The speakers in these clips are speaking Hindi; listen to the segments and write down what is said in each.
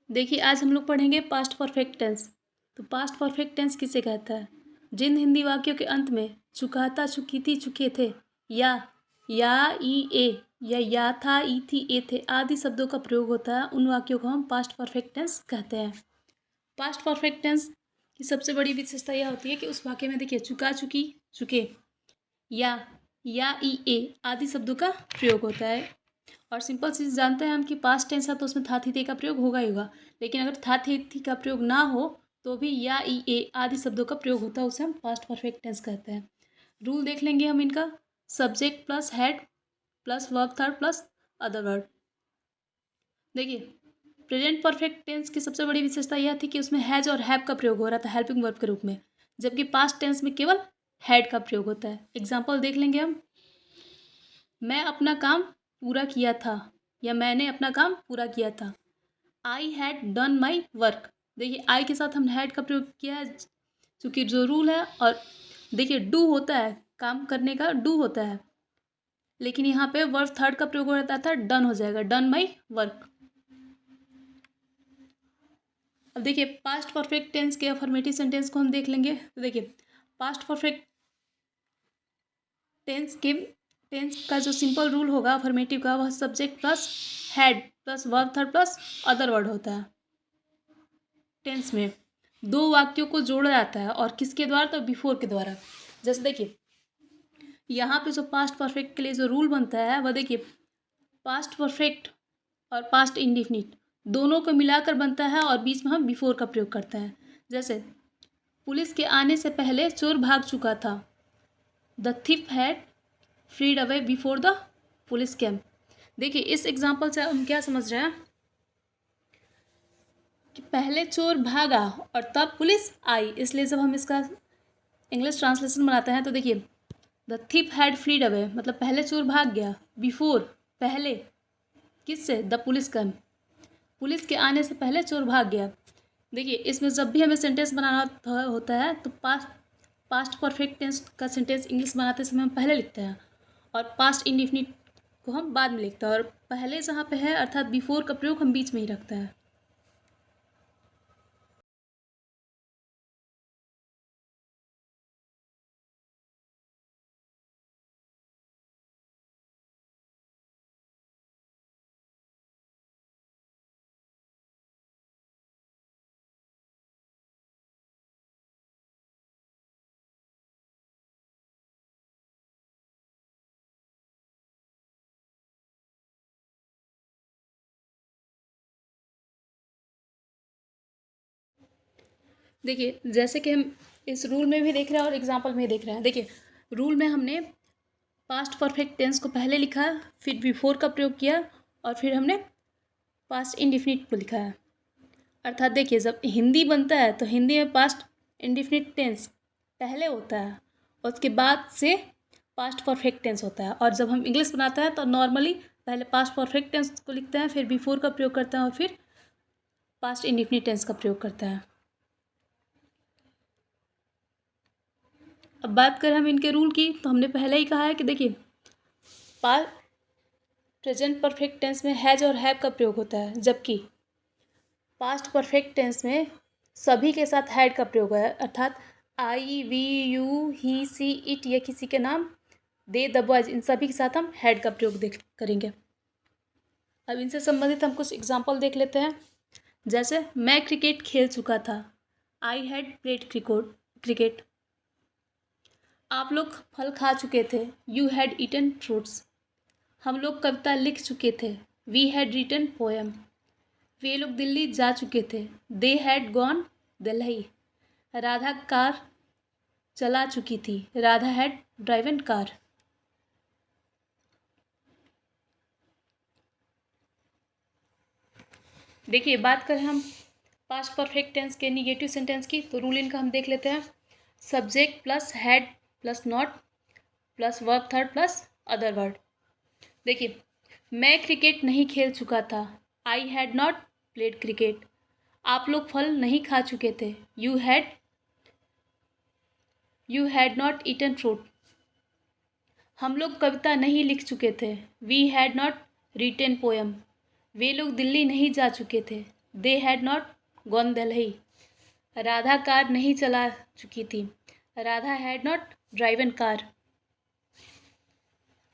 देखिए, आज हम लोग पढ़ेंगे पास्ट परफेक्ट टेंस। तो पास्ट परफेक्ट टेंस किसे कहता है? जिन हिंदी वाक्यों के अंत में चुका था, चुकी थी, चुके थे या ई ए या था, ई थी, ए थे आदि शब्दों का प्रयोग होता है, उन वाक्यों को हम पास्ट परफेक्ट टेंस कहते हैं। पास्ट परफेक्ट टेंस की सबसे बड़ी विशेषता यह होती है कि उस वाक्य में देखिए चुका, चुकी, चुके या ई ए आदि शब्दों का प्रयोग होता है। और सिंपल चीज़ जानते हैं हम कि पास्ट टेंस है तो उसमें था, थी, थे का प्रयोग होगा ही होगा। लेकिन अगर था, थी का प्रयोग ना हो तो भी या, ई, ए आदि शब्दों का प्रयोग होता है, उसे हम पास्ट परफेक्ट टेंस कहते हैं। रूल देख लेंगे हम इनका। Subject plus had plus verb third plus other word. देखिए, प्रेजेंट परफेक्ट टेंस की सबसे बड़ी विशेषता यह थी कि उसमें हैज और हैव का प्रयोग हो रहा था हेल्पिंग वर्ब के रूप में, जबकि पास्ट टेंस में केवल हैड का प्रयोग होता है। एग्जाम्पल देख लेंगे हम। मैं अपना काम पूरा किया था या मैंने अपना काम पूरा किया था। I had done my work. देखिए, आई के साथ हमने हैड का प्रयोग किया है चूँकि जो रूल है। और देखिए, डू होता है, काम करने का डू होता है, लेकिन यहाँ पे वर्ब थर्ड का प्रयोग हो जाता था, डन हो जाएगा, डन माई वर्क। अब देखिए, पास्ट परफेक्ट टेंस के अफर्मेटिव सेंटेंस को हम देख लेंगे। तो देखिए, पास्ट परफेक्ट टेंस का जो सिंपल रूल होगा अफर्मेटिव का, वह subject plus had plus verb third plus other word होता है। टेंस में दो वाक्यों को जोड़ा जाता है, और किसके द्वारा? तो बिफोर के द्वारा। जैसे देखिए, यहाँ पे जो पास्ट परफेक्ट के लिए जो रूल बनता है वह देखिए, पास्ट परफेक्ट और पास्ट इंडिफिनिट दोनों को मिलाकर बनता है, और बीच में हम बिफोर का प्रयोग करते हैं। जैसे, पुलिस के आने से पहले चोर भाग चुका था। The thief had freed away before the police came. देखिए, इस एग्जाम्पल से हम क्या समझ रहे हैं कि पहले चोर भागा और तब पुलिस आई, इसलिए जब हम इसका इंग्लिश ट्रांसलेशन बनाते हैं तो देखिए, द थिप हैड फ्रीड अवे मतलब पहले चोर भाग गया, बिफोर पहले, किससे? द पुलिस कम, पुलिस के आने से पहले चोर भाग गया। देखिए, इसमें जब भी हमें सेंटेंस बनाना होता है तो पास्ट परफेक्ट टेंस का सेंटेंस इंग्लिश बनाते समय हम पहले लिखते हैं, और पास्ट इंडिफिनिट को हम बाद में लिखते हैं, और पहले जहाँ पे है अर्थात बिफोर का प्रयोग हम बीच में ही रखते हैं। देखिए, जैसे कि हम इस रूल में भी देख रहे हैं और एग्जाम्पल में भी देख रहे हैं। देखिए, रूल में हमने पास्ट परफेक्ट टेंस को पहले लिखा, फिर बिफोर का प्रयोग किया, और फिर हमने पास्ट इंडिफिनिट को लिखा है। अर्थात देखिए, जब हिंदी बनता है तो हिंदी में पास्ट इंडिफिनिट टेंस पहले होता है, और उसके बाद से पास्ट परफेक्ट टेंस होता है। और जब हम इंग्लिश बनाते हैं तो नॉर्मली पहले पास्ट परफेक्ट टेंस को लिखते हैं, फिर बिफोर का प्रयोग करते हैं, और फिर पास्ट इंडिफिनिट टेंस का प्रयोग करते हैं। अब बात करें हम इनके रूल की, तो हमने पहले ही कहा है कि देखिए, प्रेजेंट परफेक्ट टेंस में हैज और हैव का प्रयोग होता है, जबकि पास्ट परफेक्ट टेंस में सभी के साथ हैड का प्रयोग है। अर्थात I, we, you, he, she, it, या किसी के नाम, दे, द बॉयज, इन सभी के साथ हम हैड का प्रयोग देख करेंगे। अब इनसे संबंधित हम कुछ एग्जाम्पल देख लेते हैं। जैसे, मैं क्रिकेट खेल चुका था। I had played cricket. आप लोग फल खा चुके थे। You had eaten fruits. हम लोग कविता लिख चुके थे। We had written poem. वे लोग दिल्ली जा चुके थे। They had gone Delhi. Radha car चला चुकी थी। Radha had driven car. देखिए, बात करें हम पास्ट परफेक्ट टेंस के निगेटिव सेंटेंस की, तो रूल इनका हम देख लेते हैं। Subject plus had plus not plus verb third plus other word. देखिए, मैं क्रिकेट नहीं खेल चुका था। I had not played cricket. आप लोग फल नहीं खा चुके थे। You had not eaten fruit. हम लोग कविता नहीं लिख चुके थे। We had not written poem. वे लोग दिल्ली नहीं जा चुके थे। They had not gone Delhi. Radha car नहीं चला चुकी थी। Radha had not driven car.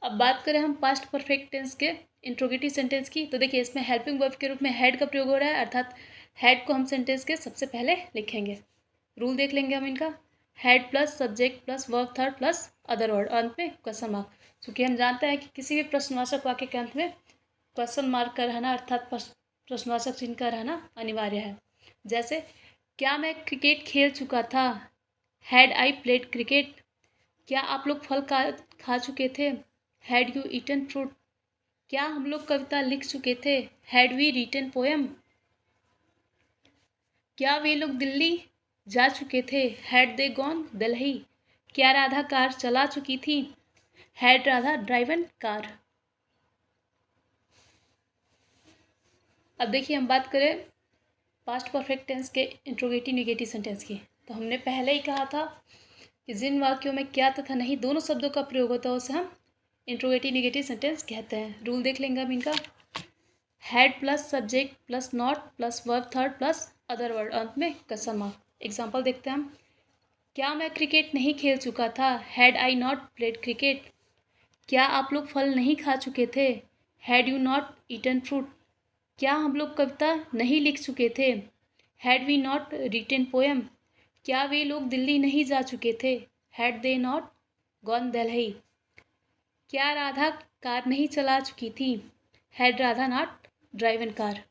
अब बात करें हम पास्ट परफेक्ट टेंस के इंट्रोगेटिव सेंटेंस की, तो देखिए इसमें हेल्पिंग वर्ब के रूप में हैड का प्रयोग हो रहा है, अर्थात हैड को हम सेंटेंस के सबसे पहले लिखेंगे। रूल देख लेंगे हम इनका। Had plus subject plus verb third plus other word, अंत में क्वेश्चन मार्क। क्योंकि हम जानते हैं कि किसी भी प्रश्नवाचक वाक्य के अंत में क्वेश्चन मार्क का रहना अर्थात प्रश्नवाचक चिन्ह का रहना अनिवार्य है। जैसे, क्या मैं क्रिकेट खेल चुका था? Had I played cricket. क्या आप लोग फल खा चुके थे? Had you eaten fruit. क्या हम लोग कविता लिख चुके थे? Had we written poem. क्या वे लोग दिल्ली जा चुके थे? Had they gone Delhi. क्या राधा कार चला चुकी थी? Had Radha driven car. अब देखिए हम बात करें पास्ट परफेक्ट टेंस के इंट्रोगेटिव नेगेटिव सेंटेंस की, तो हमने पहले ही कहा था कि जिन वाक्यों में क्या तथा नहीं दोनों शब्दों का प्रयोग होता है उसे हम इंट्रोगेटिव नेगेटिव सेंटेंस कहते हैं। रूल देख लेंगे हम इनका। Had plus subject plus not plus verb third plus other word, अंत में क्वेश्चन मार्क। एग्जाम्पल देखते हैं हम। क्या मैं क्रिकेट नहीं खेल चुका था? Had I not played cricket. क्या आप लोग फल नहीं खा चुके थे? Had you not eaten fruit. क्या हम लोग कविता नहीं लिख चुके थे? Had we not written poem. क्या वे लोग दिल्ली नहीं जा चुके थे? Had they not gone Delhi. क्या राधा कार नहीं चला चुकी थी? Had Radha not driven car.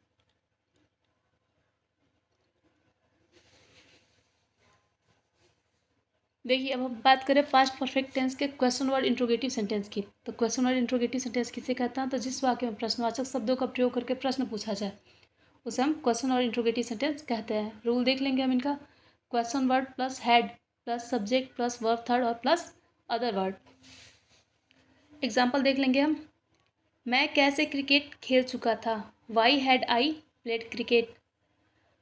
देखिए अब हम बात करें पास्ट परफेक्ट टेंस के क्वेश्चन वर्ड इंट्रोगेटिव सेंटेंस की, तो क्वेश्चन वर्ड इंट्रोगेटिव सेंटेंस किसे कहते हैं? तो जिस वाक्य में प्रश्नवाचक शब्दों का प्रयोग करके प्रश्न पूछा जाए उसे हम क्वेश्चन और इंट्रोगेटिव सेंटेंस कहते हैं। रूल देख लेंगे हम इनका। Question word plus had plus subject plus verb third और प्लस अदर वर्ड। एग्जाम्पल देख लेंगे हम। मैं कैसे क्रिकेट खेल चुका था? Why had I played cricket.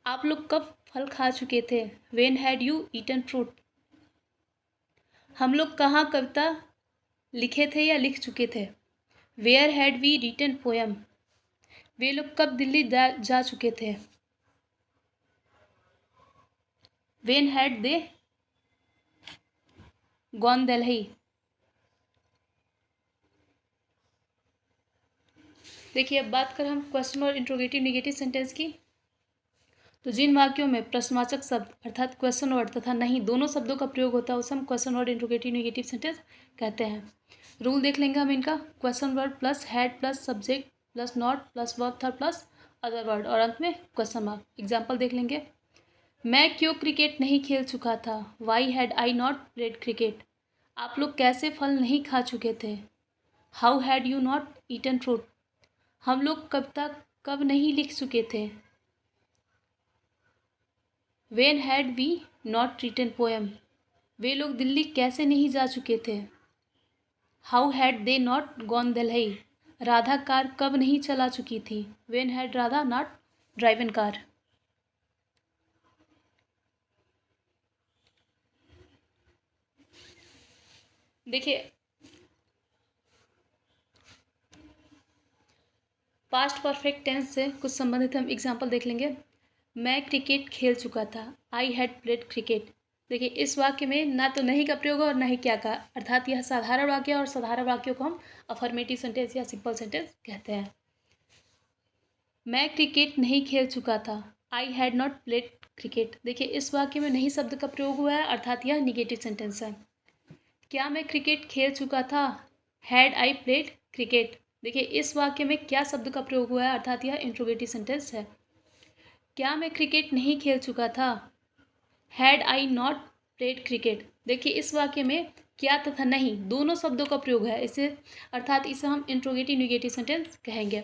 आप लोग कब फल खा चुके थे? When had you eaten fruit. हम लोग कहाँ कविता लिखे थे या लिख चुके थे? Where had we written poem. वे लोग कब दिल्ली जा चुके थे? When had they gone Delhi. देखिए अब बात करें हम क्वेश्चन और इंट्रोगेटिव नेगेटिव सेंटेंस की, तो जिन वाक्यों में प्रश्नवाचक शब्द अर्थात क्वेश्चन वर्ड तथा नहीं दोनों शब्दों का प्रयोग होता है उसे हम question word interrogative negative sentence कहते हैं। रूल देख लेंगे हम इनका। Question word plus had plus subject plus not plus verb third plus other word और अंत में क्वेश्चन मार्क। एग्जाम्पल देख लेंगे। मैं क्यों क्रिकेट नहीं खेल चुका था? Why had I not played cricket. आप लोग कैसे फल नहीं खा चुके थे? How had you not eaten fruit. हम लोग कविता कब नहीं लिख चुके थे? When had we not written poem. वे लोग दिल्ली कैसे नहीं जा चुके थे? How had they not gone Delhi. Radha car कब नहीं चला चुकी थी? When had Radha not driven car. देखिए पास्ट परफेक्ट टेंस से कुछ संबंधित हम एग्जाम्पल देख लेंगे। मैं क्रिकेट खेल चुका था। I had played cricket. देखिए इस वाक्य में ना तो नहीं का प्रयोग है और ना ही क्या का, अर्थात यह साधारण वाक्य और साधारण वाक्यों को हम अफर्मेटिव सेंटेंस या सिंपल सेंटेंस कहते हैं। मैं क्रिकेट नहीं खेल चुका था। I had not played cricket. देखिए इस वाक्य में नहीं शब्द का प्रयोग हुआ है, अर्थात यह निगेटिव सेंटेंस है। क्या मैं क्रिकेट खेल चुका था? Had I played cricket. देखिए इस वाक्य में क्या शब्द का प्रयोग हुआ है, अर्थात यह इंट्रोगेटिव सेंटेंस है। क्या मैं क्रिकेट नहीं खेल चुका था? Had I not played cricket. देखिए इस वाक्य में क्या तथा नहीं दोनों शब्दों का प्रयोग है, इसे अर्थात इसे हम इंट्रोगेटिव निगेटिव सेंटेंस कहेंगे।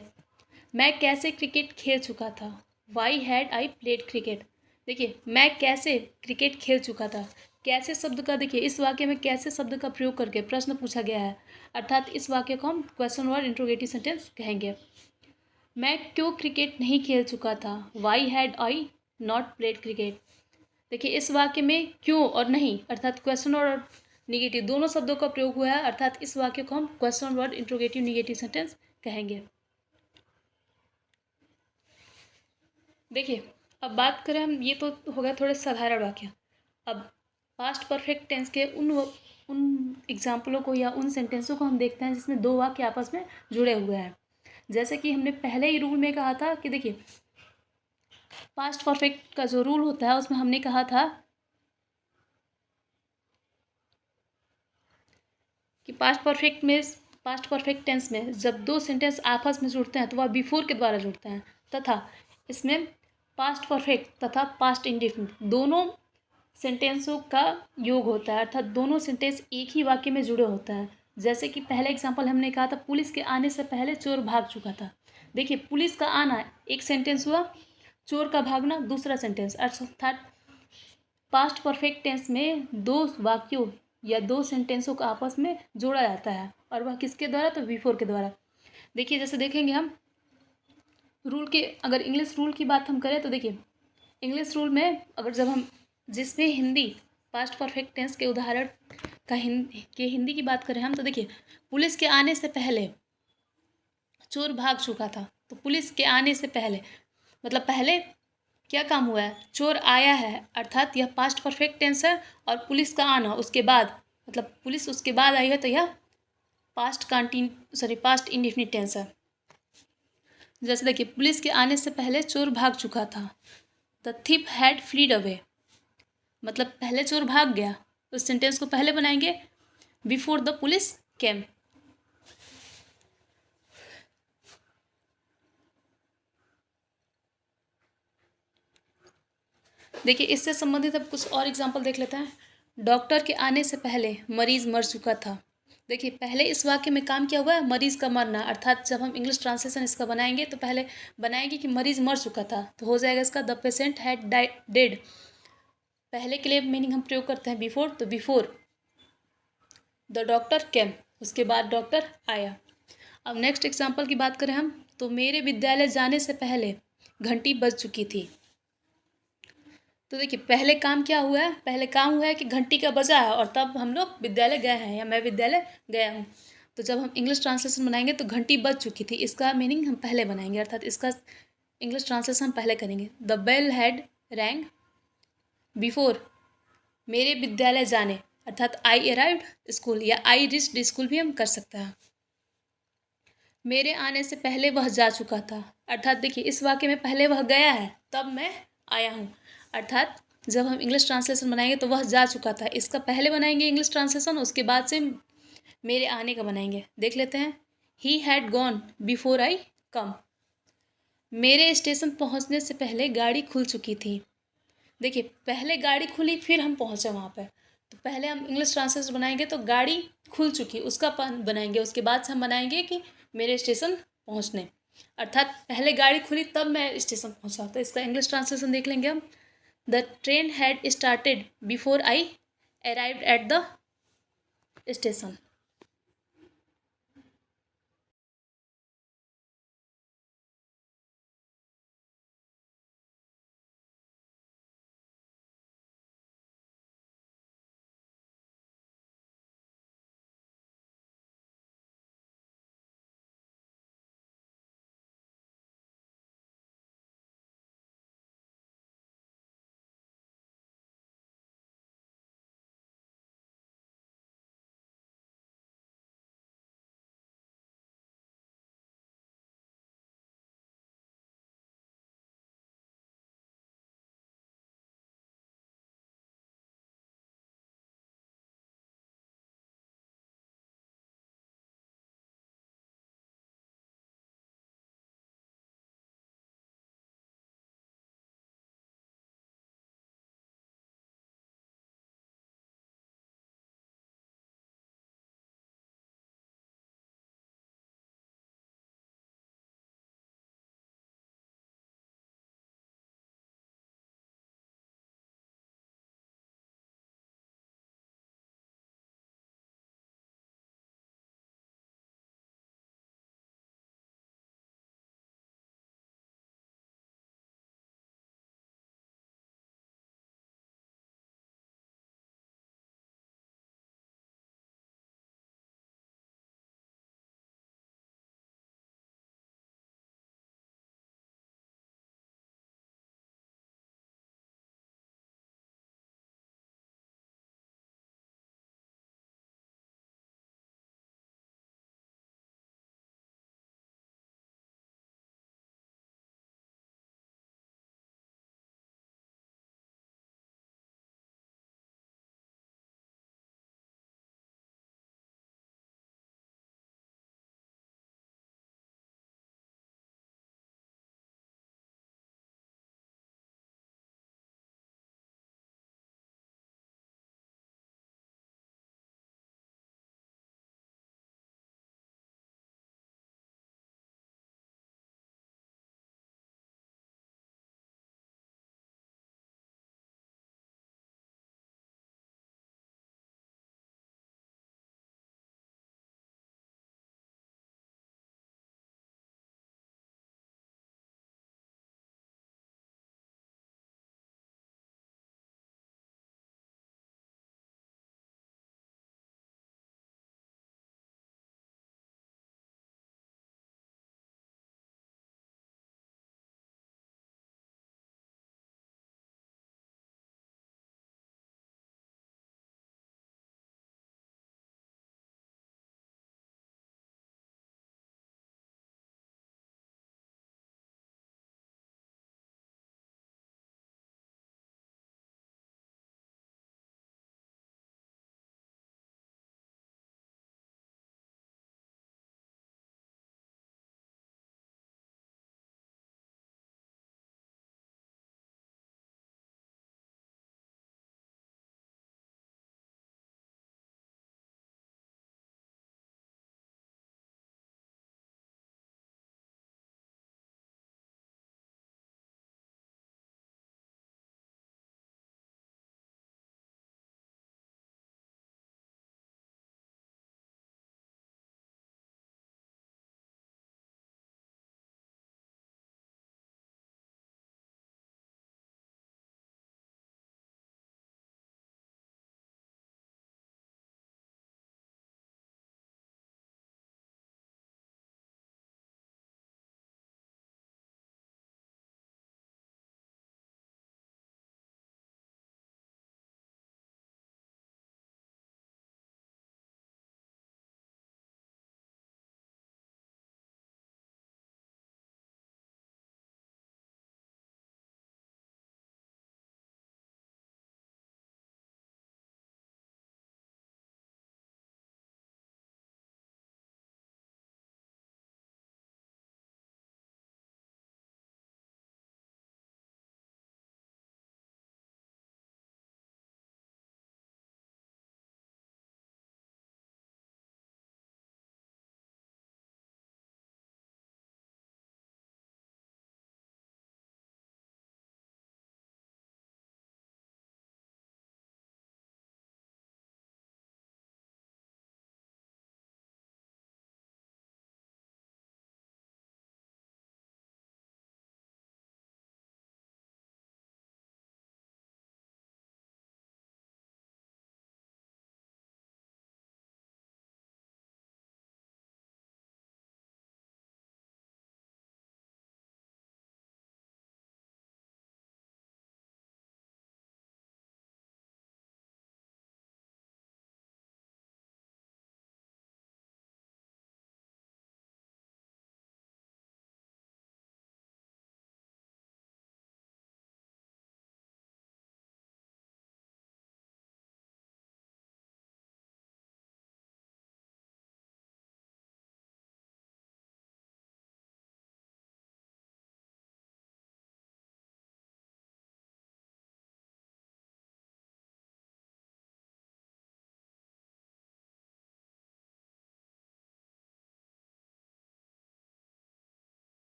मैं कैसे क्रिकेट खेल चुका था? Why had I played cricket. देखिए मैं कैसे क्रिकेट खेल चुका था, कैसे शब्द का देखिए इस वाक्य में कैसे शब्द का प्रयोग करके प्रश्न पूछा गया है, अर्थात इस वाक्य को हम क्वेश्चन वर्ड इंट्रोगेटिव सेंटेंस कहेंगे। मैं क्यों क्रिकेट नहीं खेल चुका था? Why had I not played cricket. देखिए इस वाक्य में क्यों और नहीं अर्थात क्वेश्चन और निगेटिव दोनों शब्दों का प्रयोग हुआ है, अर्थात इस वाक्य को हम question word interrogative negative sentence कहेंगे। देखिए, अब बात करें हम, ये तो हो गया थोड़े साधारण वाक्य। अब पास्ट परफेक्ट टेंस के उन एग्जाम्पलों को या उन सेंटेंसों को हम देखते हैं जिसमें दो वाक्य आपस में जुड़े हुए हैं। जैसे कि हमने पहले ही रूल में कहा था कि देखिए, पास्ट परफेक्ट का जो रूल होता है उसमें हमने कहा था कि पास्ट परफेक्ट टेंस में जब दो सेंटेंस आपस में जुड़ते हैं तो वह बिफोर के द्वारा जुड़ते हैं, तथा इसमें पास्ट परफेक्ट तथा पास्ट इंडेफिनिट दोनों सेंटेंसों का योग होता है, अर्थात दोनों सेंटेंस एक ही वाक्य में जुड़े होते हैं। जैसे कि पहले एग्जाम्पल हमने कहा था, पुलिस के आने से पहले चोर भाग चुका था। देखिए, पुलिस का आना एक सेंटेंस हुआ, चोर का भागना दूसरा सेंटेंस, अर्थात पास्ट परफेक्ट टेंस में दो वाक्यों या दो सेंटेंसों को आपस में जोड़ा जाता है, और वह किसके द्वारा? तो बिफोर के द्वारा। देखिए, जैसे देखेंगे हम रूल के, अगर इंग्लिश रूल की बात हम करें तो देखिए, इंग्लिश रूल में अगर जब हम जिसमें हिंदी पास्ट परफेक्ट टेंस के उदाहरण का हिंदी की बात करें हम, तो देखिए, पुलिस के आने से पहले चोर भाग चुका था। तो पुलिस के आने से पहले मतलब पहले क्या काम हुआ है? चोर आया है, अर्थात यह पास्ट परफेक्ट टेंस है। और पुलिस का आना उसके बाद, मतलब पुलिस उसके बाद आई है, तो यह पास्ट इंडेफिनिट टेंस है। जैसे देखिए, पुलिस के आने से पहले चोर भाग चुका था। द थिप हैड फ्लीड अवे, मतलब पहले चोर भाग गया। तो सेंटेंस को पहले बनाएंगे, बिफोर द पुलिस केम। देखिए, इससे संबंधित अब कुछ और एग्जाम्पल देख लेते हैं। डॉक्टर के आने से पहले मरीज मर चुका था। देखिए, पहले इस वाक्य में काम क्या हुआ है? मरीज का मरना, अर्थात जब हम इंग्लिश ट्रांसलेशन इसका बनाएंगे तो पहले बनाएंगे कि मरीज मर चुका था, तो हो जाएगा इसका द पेशेंट हैड डेड। पहले के लिए मीनिंग हम प्रयोग करते हैं बिफोर, तो बिफोर द डॉक्टर केम, उसके बाद डॉक्टर आया। अब नेक्स्ट एग्जाम्पल की बात करें हम, तो मेरे विद्यालय जाने से पहले घंटी बज चुकी थी। तो देखिए, पहले काम क्या हुआ है? पहले काम हुआ है कि घंटी का बजा है, और तब हम लोग विद्यालय गए हैं या मैं विद्यालय गया हूँ। तो जब हम इंग्लिश ट्रांसलेशन बनाएंगे तो घंटी बज चुकी थी, इसका मीनिंग हम पहले बनाएंगे, अर्थात इसका इंग्लिश ट्रांसलेशन पहले करेंगे। The bell had rang before मेरे विद्यालय जाने, अर्थात आई अराइव्ड स्कूल या आई रीच्ड स्कूल भी हम कर सकते हैं। मेरे आने से पहले वह जा चुका था, अर्थात देखिए, इस वाक्य में पहले वह गया है तब मैं आया हूँ, अर्थात जब हम इंग्लिश ट्रांसलेशन बनाएंगे तो वह जा चुका था, इसका पहले बनाएंगे इंग्लिश ट्रांसलेशन, उसके बाद से मेरे आने का बनाएंगे। देख लेते हैं, he had gone before I come. मेरे स्टेशन पहुँचने से पहले गाड़ी खुल चुकी थी। देखिए, पहले गाड़ी खुली फिर हम पहुँचे वहाँ पर, तो पहले हम इंग्लिश ट्रांसलेशन बनाएंगे तो गाड़ी खुल चुकी उसका बनाएंगे, उसके बाद से हम बनाएंगे कि मेरे स्टेशन पहुँचने, अर्थात पहले गाड़ी खुली तब मैं स्टेशन पहुँचा। तो इसका इंग्लिश ट्रांसलेशन देख लेंगे हम, the train had started before I arrived at the station.